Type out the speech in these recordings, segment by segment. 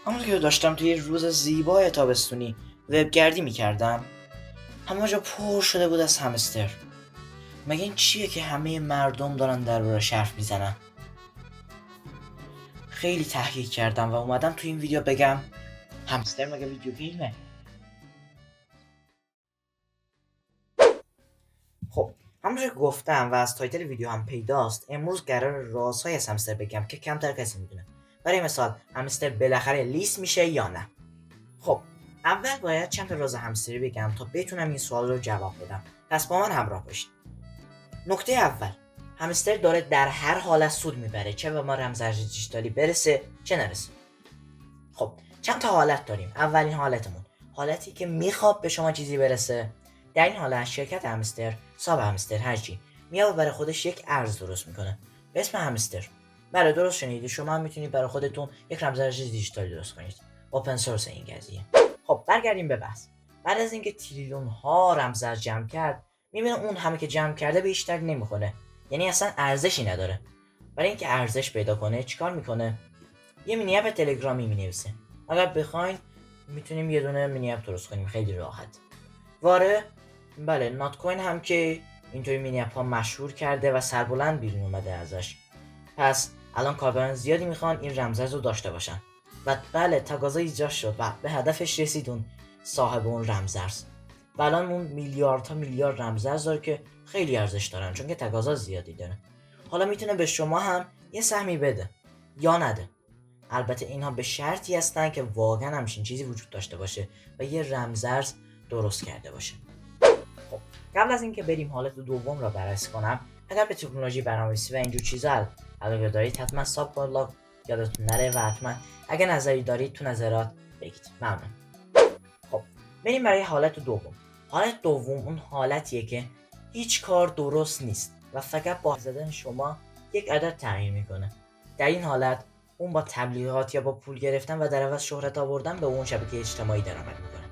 همونطور که داشتم توی روز زیبای تابستونی وبگردی میکردم، همه جا پر شده بود از همستر. مگه این چیه که همه مردم دارن درباره‌اش حرف میزنن؟ خیلی تحقیق کردم و اومدم توی این ویدیو بگم همستر مگه ویدیو گیمه؟ خب همونطور که گفتم و از تایتل ویدیو هم پیداست، امروز قرار رازهای از همستر بگم که کمتر کسی میدونه. برای مثال همستر بالاخره لیست میشه یا نه؟ خب اول باید چند تا راز همستری بگم تا بتونم این سوال رو جواب بدم. پس با من همراه باشید. نکته اول، همستر داره در هر حالت سود میبره، چه به ما رمزارز دیجیتالی برسه چه نرسه. خب چند تا حالت داریم. اولین حالتمون حالتی که میخواد به شما چیزی برسه. در این حالت شرکت همستر، صاحب همستر، هرچی میاد برای خودش یک ارز درست میکنه به اسم همستر. بله درست شنیدید، شما هم میتونید برای خودتون یک رمزارز دیجیتالی درست کنید. اوپن سورس این قضیه. خب برگردیم به بحث. بعد از اینکه تریلیون ها رمزارز جمع کرد، میبینه اون همه که جمع کرده به هیچ درد نمیخوره، یعنی اصلا ارزشی نداره. برای اینکه ارزش پیدا کنه چیکار میکنه؟ یه مینی اپ تلگرامی مینویسه. اگر بخواین میتونیم یه دونه مینی اپ درست کنیم خیلی راحت. واره بله، نات کوین هم که اینطوری مینی اپ ها مشهور کرده و سربلند بیرون اومده ازش. پس الان کاربران زیادی میخوان این رمزارز رو داشته باشن و بله تقاضا ایجاد شد و به هدفش رسید اون صاحب اون رمزارز. و الان اون میلیاردها میلیارد رمزارز داره که خیلی ارزش دارن چون که تقاضا زیادی داره. حالا میتونه به شما هم یه سهمی بده یا نده. البته اینها به شرطی هستن که واقعا همچین چیزی وجود داشته باشه و یه رمزارز درست کرده باشه. خب قبل از اینکه بریم حالت دوم را بررسی کنم، اگر به تکنولوژی برنامه‌نویسی و اینجور چیزا علاقه دارید حتما ساب بالا یادتون نره و حتما اگر نظری دارید تو نظرات بگید. ممنون. خب بریم برای حالت دوم. حالت دوم اون حالتیه که هیچ کار درست نیست و فقط با زدن شما یک عدد تغییر میکنه. در این حالت اون با تبلیغات یا با پول گرفتن و در عوض شهرت آوردن به اون شبکه اجتماعی درآمد میکنه.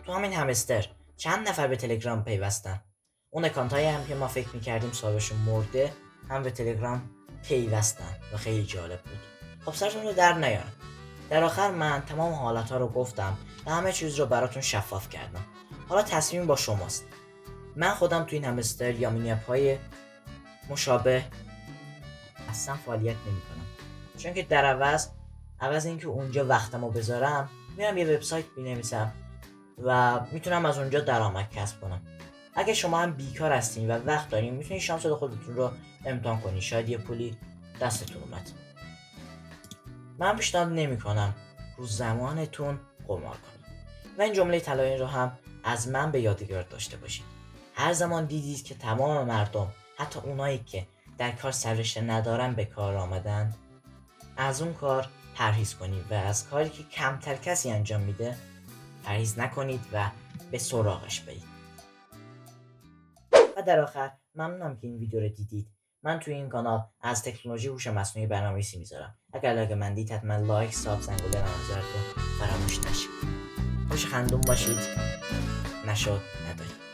تو همین همستر چند نفر به تلگرام پیوستن. اون اکانتایی هم که ما فکر میکردیم صاحبشون مرده هم به تلگرام پیوستن و خیلی جالب بود. خب سرتون رو در نیارم. در آخر من تمام حالتها رو گفتم و همه چیز رو براتون شفاف کردم. حالا تصمیم با شماست. من خودم تو این همستر یا مینی اپ های مشابه اصلا فعالیت نمیکنم، چون که در عوض اینکه اونجا وقتمو بذارم میرم یه وبسایت بنویسم و میتونم از اونجا درآمد کسب کنم. اگه شما هم بیکار هستین و وقت دارین میتونید شانس خودتون رو امتحان کنید، شاید یه پولی دستتون اومد. من پیشنهاد نمیکنم رو زمانتون قمار کنید و این جمله طلایی رو هم از من به یادگار داشته باشید. هر زمان دیدید که تمام مردم، حتی اونایی که در کار سررشته ندارن به کار آمدن، از اون کار پرهیز کنید و از کاری که کمتر کسی انجام میده پرهیز نکنید و به سراغش برید. و در آخر ممنونم که این ویدیو رو دیدید. من توی این کانال از تکنولوژی هوش مصنوعی برنامه‌نویسی میذارم. اگر علاقه‌مندید حتما لایک، ساب، زنگوله نظرتون فراموش نشه. خوش خندون باشید. نشد ندارید.